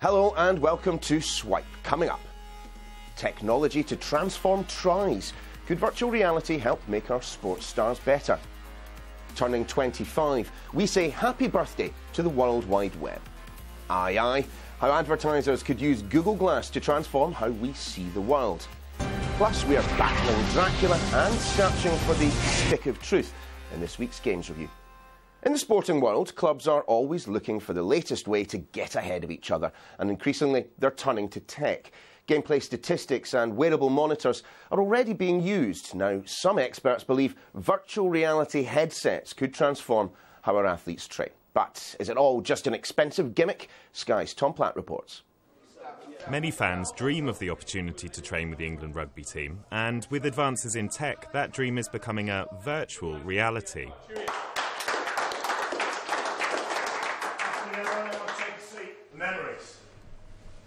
Hello and welcome to Swipe. Coming up, technology to transform tries. Could virtual reality help make our sports stars better? Turning 25, we say happy birthday to the World Wide Web. Aye, aye, how advertisers could use Google Glass to transform how we see the world. Plus, we are battling Dracula and searching for the stick of truth in this week's Games Review. In the sporting world, clubs are always looking for the latest way to get ahead of each other, and increasingly they're turning to tech. Gameplay statistics and wearable monitors are already being used. Now, some experts believe virtual reality headsets could transform how our athletes train. But is it all just an expensive gimmick? Sky's Tom Platt reports. Many fans dream of the opportunity to train with the England rugby team, and with advances in tech, that dream is becoming a virtual reality. Memories.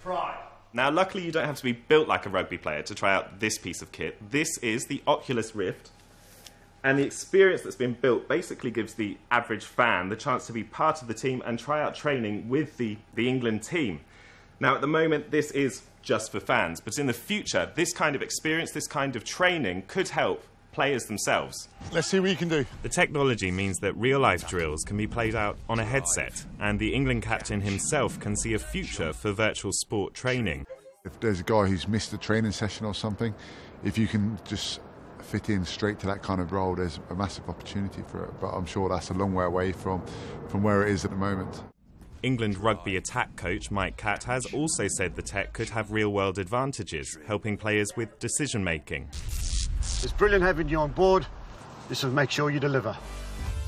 Pride. Now, luckily, you don't have to be built like a rugby player to try out this piece of kit. This is the Oculus Rift, and the experience that's been built basically gives the average fan the chance to be part of the team and try out training with the England team. Now, at the moment, this is just for fans, but in the future, this kind of experience, this kind of training could help players themselves. Let's see what you can do. The technology means that real-life drills can be played out on a headset, and the England captain himself can see a future for virtual sport training. If there's a guy who's missed a training session or something, if you can just fit in straight to that kind of role, there's a massive opportunity for it, but I'm sure that's a long way away from where it is at the moment. England rugby attack coach Mike Catt has also said the tech could have real-world advantages, helping players with decision-making. It's brilliant having you on board. This will make sure you deliver.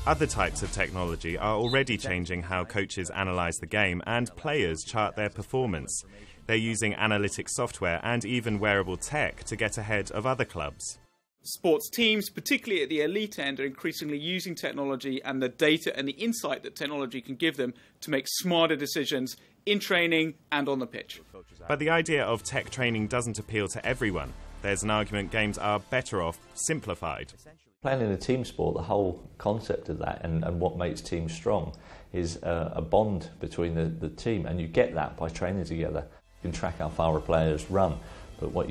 Other types of technology are already changing how coaches analyse the game and players chart their performance. They're using analytics software and even wearable tech to get ahead of other clubs. Sports teams, particularly at the elite end, are increasingly using technology and the data and the insight that technology can give them to make smarter decisions in training and on the pitch. But the idea of tech training doesn't appeal to everyone. There's an argument games are better off simplified. Playing in a team sport, the whole concept of that and what makes teams strong is a bond between the team, and you get that by training together. You can track how far a players run, but what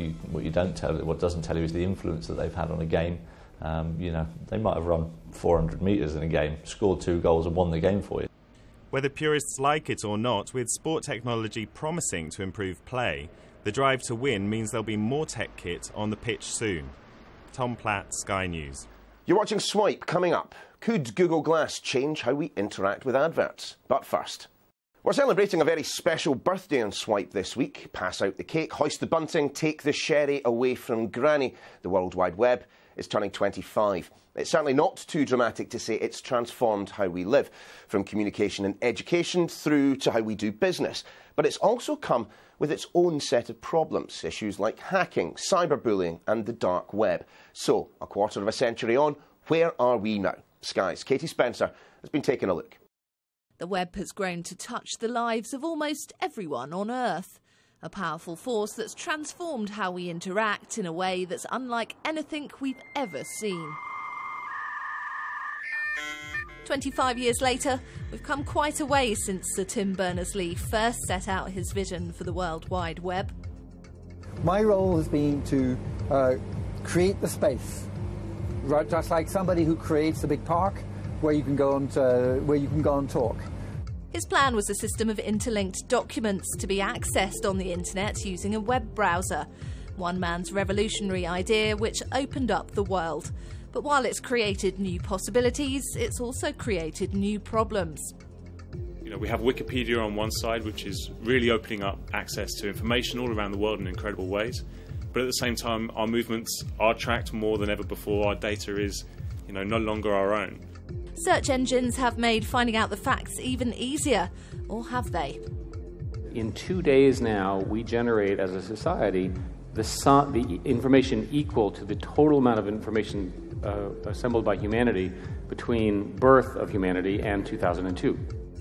doesn't tell you is the influence that they've had on a game. They might have run 400 metres in a game, scored 2 goals and won the game for you. Whether purists like it or not, with sport technology promising to improve play, the drive to win means there'll be more tech kit on the pitch soon. Tom Platt, Sky News. You're watching Swipe. Coming up, could Google Glass change how we interact with adverts? But first, we're celebrating a very special birthday on Swipe this week. Pass out the cake, hoist the bunting, take the sherry away from Granny. The World Wide Web is turning 25. It's certainly not too dramatic to say it's transformed how we live, from communication and education through to how we do business. But it's also come with its own set of problems, issues like hacking, cyberbullying and the dark web. So, a quarter of a century on, where are we now? Sky's Katie Spencer has been taking a look. The web has grown to touch the lives of almost everyone on Earth. A powerful force that's transformed how we interact in a way that's unlike anything we've ever seen. 25 years later, we've come quite a way since Sir Tim Berners-Lee first set out his vision for the World Wide Web. My role has been to create the space, right? Just like somebody who creates a big park where you can go and talk. His plan was a system of interlinked documents to be accessed on the internet using a web browser. One man's revolutionary idea which opened up the world. But while it's created new possibilities, it's also created new problems. We have Wikipedia on one side, which is really opening up access to information all around the world in incredible ways. But at the same time, our movements are tracked more than ever before. Our data is, no longer our own. Search engines have made finding out the facts even easier, or have they? In 2 days now, we generate as a society the information equal to the total amount of information assembled by humanity between birth of humanity and 2002.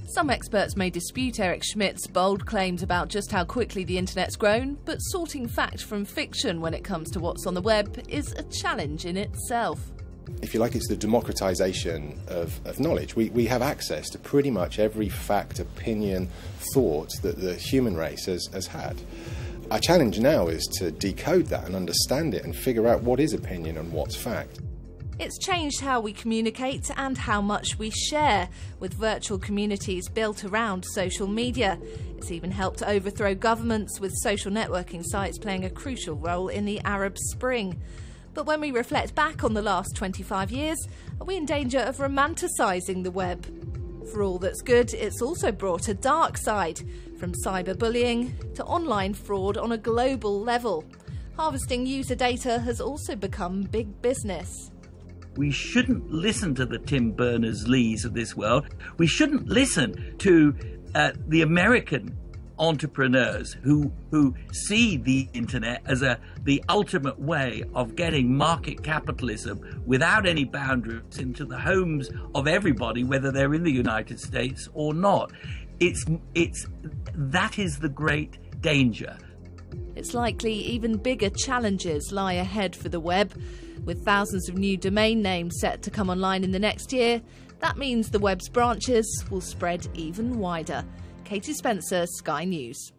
Some experts may dispute Eric Schmidt's bold claims about just how quickly the internet's grown, but sorting fact from fiction when it comes to what's on the web is a challenge in itself. If you like, it's the democratization of knowledge. We have access to pretty much every fact, opinion, thought that the human race has had. Our challenge now is to decode that and understand it and figure out what is opinion and what's fact. It's changed how we communicate and how much we share, with virtual communities built around social media. It's even helped overthrow governments, with social networking sites playing a crucial role in the Arab Spring. But when we reflect back on the last 25 years, are we in danger of romanticising the web? For all that's good, it's also brought a dark side, from cyberbullying to online fraud on a global level. Harvesting user data has also become big business. We shouldn't listen to the Tim Berners-Lees of this world. We shouldn't listen to the American entrepreneurs who see the internet as the ultimate way of getting market capitalism without any boundaries into the homes of everybody, whether they're in the United States or not. That is the great danger. It's likely even bigger challenges lie ahead for the web. With thousands of new domain names set to come online in the next year, that means the web's branches will spread even wider. Katie Spencer, Sky News.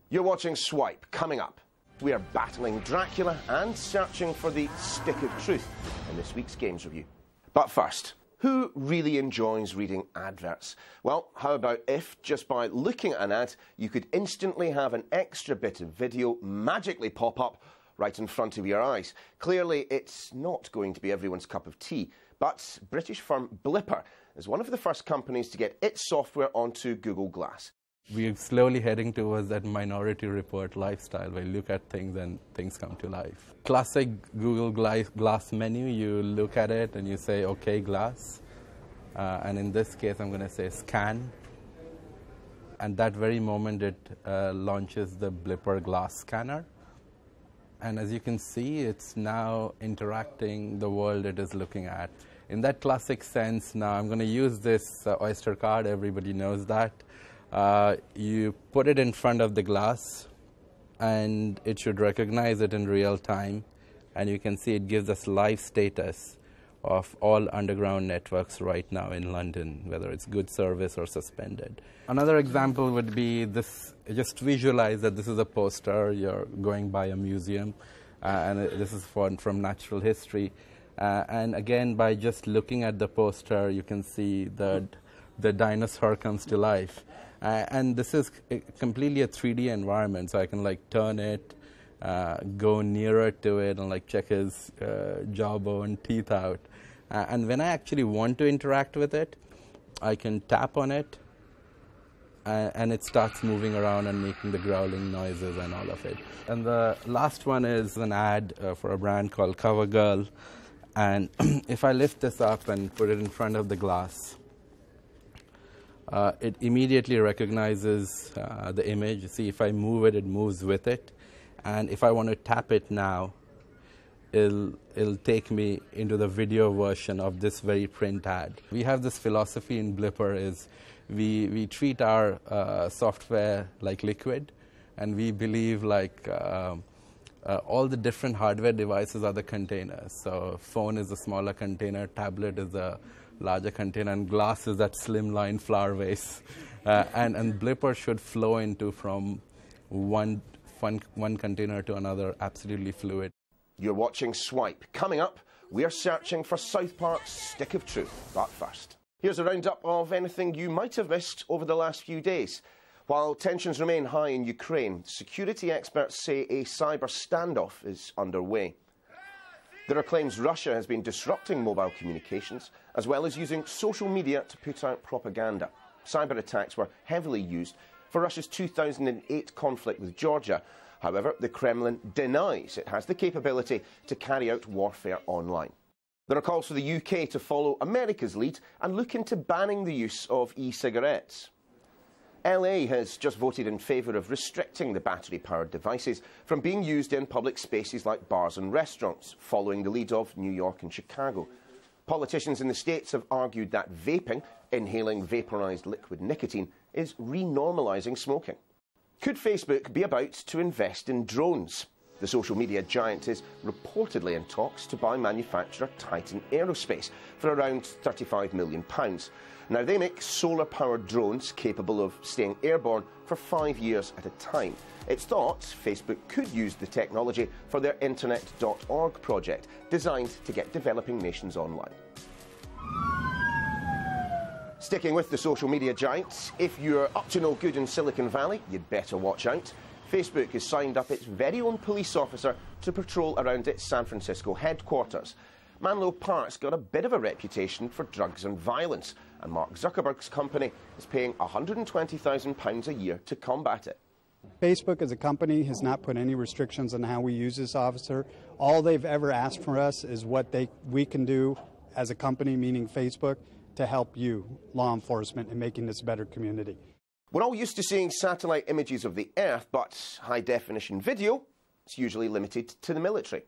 You're watching Swipe. Coming up, we are battling Dracula and searching for the stick of truth in this week's Games Review. But first, who really enjoys reading adverts? Well, how about if, just by looking at an ad, you could instantly have an extra bit of video magically pop up right in front of your eyes? Clearly, it's not going to be everyone's cup of tea, but British firm Blipper is one of the first companies to get its software onto Google Glass. We're slowly heading towards that Minority Report lifestyle, where you look at things and things come to life. Classic Google Glass menu, you look at it and you say, OK, Glass. And in this case, I'm going to say scan. And that very moment, it launches the Blipper Glass Scanner. And as you can see, it's now interacting the world it is looking at. In that classic sense, now I'm going to use this Oyster card. Everybody knows that. You put it in front of the glass, and it should recognize it in real time. And you can see it gives us live status of all underground networks right now in London, whether it's good service or suspended. Another example would be this. Just visualize that this is a poster. You're going by a museum, and this is from natural history. And again, by just looking at the poster, you can see that the dinosaur comes to life. And this is completely a 3D environment, so I can like turn it, go nearer to it, and like check his jawbone, teeth out. And when I actually want to interact with it, I can tap on it, and it starts moving around and making the growling noises and all of it. And the last one is an ad for a brand called CoverGirl. And if I lift this up and put it in front of the glass, it immediately recognizes the image. See, if I move it, it moves with it. And if I want to tap it now, it'll take me into the video version of this very print ad. We have this philosophy in Blipper is we treat our software like liquid, and we believe like all the different hardware devices are the containers. So phone is a smaller container, tablet is a larger container, and glass is that slimline flower vase. And Blipper should flow into from one container to another absolutely fluid. You're watching Swipe. Coming up, we're searching for South Park's Stick of Truth. But first, here's a roundup of anything you might have missed over the last few days. While tensions remain high in Ukraine, security experts say a cyber standoff is underway. There are claims Russia has been disrupting mobile communications, as well as using social media to put out propaganda. Cyber attacks were heavily used for Russia's 2008 conflict with Georgia. However, the Kremlin denies it has the capability to carry out warfare online. There are calls for the UK to follow America's lead and look into banning the use of e-cigarettes. LA has just voted in favour of restricting the battery-powered devices from being used in public spaces like bars and restaurants, following the lead of New York and Chicago. Politicians in the States have argued that vaping, inhaling vaporised liquid nicotine, is renormalising smoking. Could Facebook be about to invest in drones? The social media giant is reportedly in talks to buy manufacturer Titan Aerospace for around £35 million. Now, they make solar-powered drones capable of staying airborne for 5 years at a time. It's thought Facebook could use the technology for their Internet.org project, designed to get developing nations online. Sticking with the social media giants, if you're up to no good in Silicon Valley, you'd better watch out. Facebook has signed up its very own police officer to patrol around its San Francisco headquarters. Menlo Park's got a bit of a reputation for drugs and violence, and Mark Zuckerberg's company is paying £120,000 a year to combat it. Facebook as a company has not put any restrictions on how we use this officer. All they've ever asked for us is what we can do as a company, meaning Facebook, to help you, law enforcement, in making this a better community. We're all used to seeing satellite images of the Earth, but high-definition video is usually limited to the military.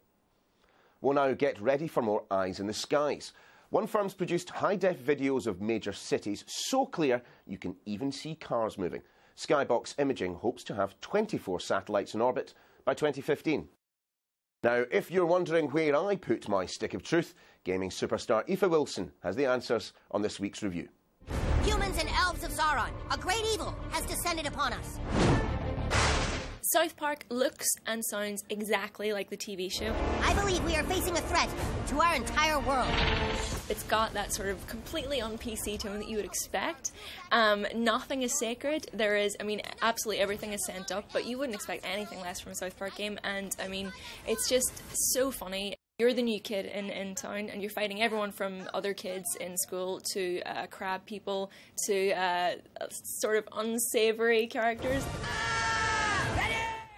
We'll now get ready for more eyes in the skies. One firm's produced high-def videos of major cities so clear you can even see cars moving. Skybox Imaging hopes to have 24 satellites in orbit by 2015. Now, if you're wondering where I put my stick of truth, gaming superstar Aoife Wilson has the answers on this week's review. Humans and elves of Sauron, a great evil has descended upon us. South Park looks and sounds exactly like the TV show. I believe we are facing a threat to our entire world. It's got that sort of completely un-PC tone that you would expect. Nothing is sacred. There is, I mean, absolutely everything is sent up, but you wouldn't expect anything less from a South Park game. And, I mean, it's just so funny. You're the new kid in town, and you're fighting everyone from other kids in school to crab people to sort of unsavory characters.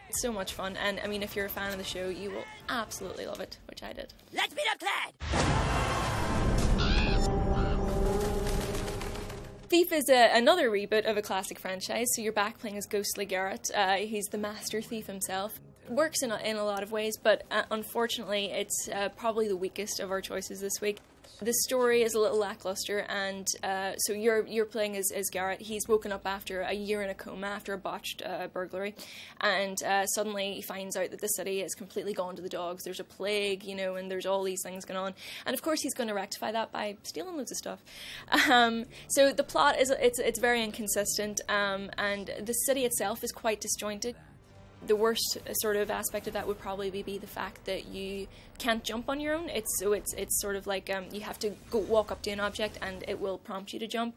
It's so much fun, and I mean, if you're a fan of the show, you will absolutely love it, which I did. Let's beat up Clad! Thief is another reboot of a classic franchise, so you're back playing as Ghostly Garrett. He's the master thief himself. Works in a lot of ways, but unfortunately it's probably the weakest of our choices this week. The story is a little lackluster, and so you're playing as Garrett. He's woken up after a year in a coma after a botched burglary, and suddenly he finds out that the city has completely gone to the dogs. There's a plague, you know, and there's all these things going on. And of course he's going to rectify that by stealing loads of stuff. So the plot is it's very inconsistent, and the city itself is quite disjointed. The worst sort of aspect of that would probably be the fact that you can't jump on your own. It's sort of like you have to go walk up to an object and it will prompt you to jump.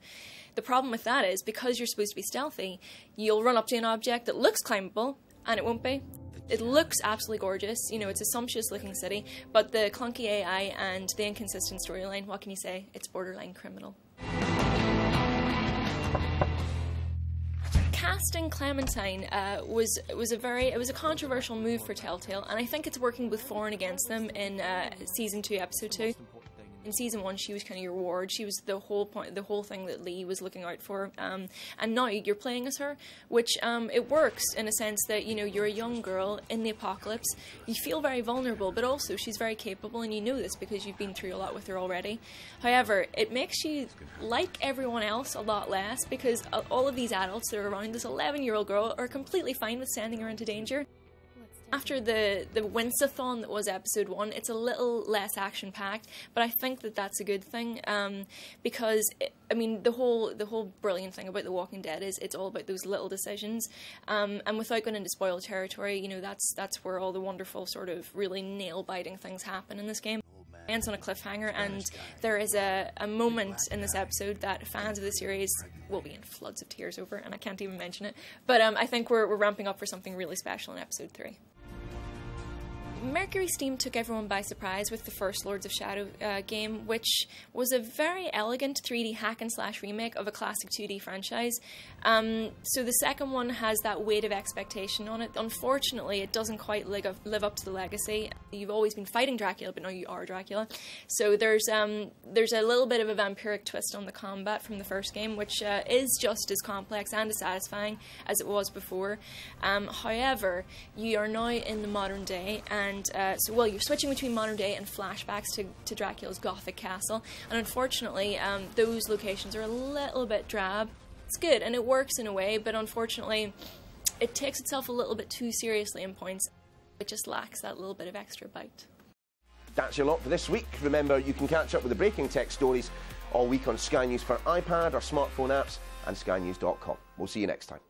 The problem with that is because you're supposed to be stealthy, you'll run up to an object that looks climbable and it won't be. It looks absolutely gorgeous, you know, it's a sumptuous looking city, but the clunky AI and the inconsistent storyline, what can you say? It's borderline criminal. Casting Clementine was a controversial move for Telltale, and I think it's working both for and against them in season 2, episode 2. In season 1, she was kind of your ward. She was the whole point, the whole thing that Lee was looking out for. And now you're playing as her, which it works in a sense that, you know, you're a young girl in the apocalypse. You feel very vulnerable, but also she's very capable, and you know this because you've been through a lot with her already. However, it makes you like everyone else a lot less because all of these adults that are around this 11-year-old girl are completely fine with sending her into danger. After the Wince-a-thon that was episode 1, it's a little less action-packed, but I think that that's a good thing because I mean the whole brilliant thing about The Walking Dead is it's all about those little decisions, and without going into spoiler territory, you know that's where all the wonderful sort of really nail-biting things happen in this game. It ends on a cliffhanger, and there is a moment in this episode that fans of the series will be in floods of tears over, and I can't even mention it. But I think we're ramping up for something really special in episode 3. Mercury Steam took everyone by surprise with the first Lords of Shadow game, which was a very elegant 3D hack-and-slash remake of a classic 2D franchise. So the second one has that weight of expectation on it. Unfortunately, it doesn't quite live up to the legacy. You've always been fighting Dracula, but now you are Dracula. So there's a little bit of a vampiric twist on the combat from the first game, which is just as complex and as satisfying as it was before. However, you are now in the modern day, and you're switching between modern day and flashbacks to Dracula's Gothic castle, and unfortunately those locations are a little bit drab. It's good and it works in a way, but unfortunately it takes itself a little bit too seriously in points. It just lacks that little bit of extra bite. That's your lot for this week. Remember, you can catch up with the breaking tech stories all week on Sky News for iPad or smartphone apps and skynews.com. We'll see you next time.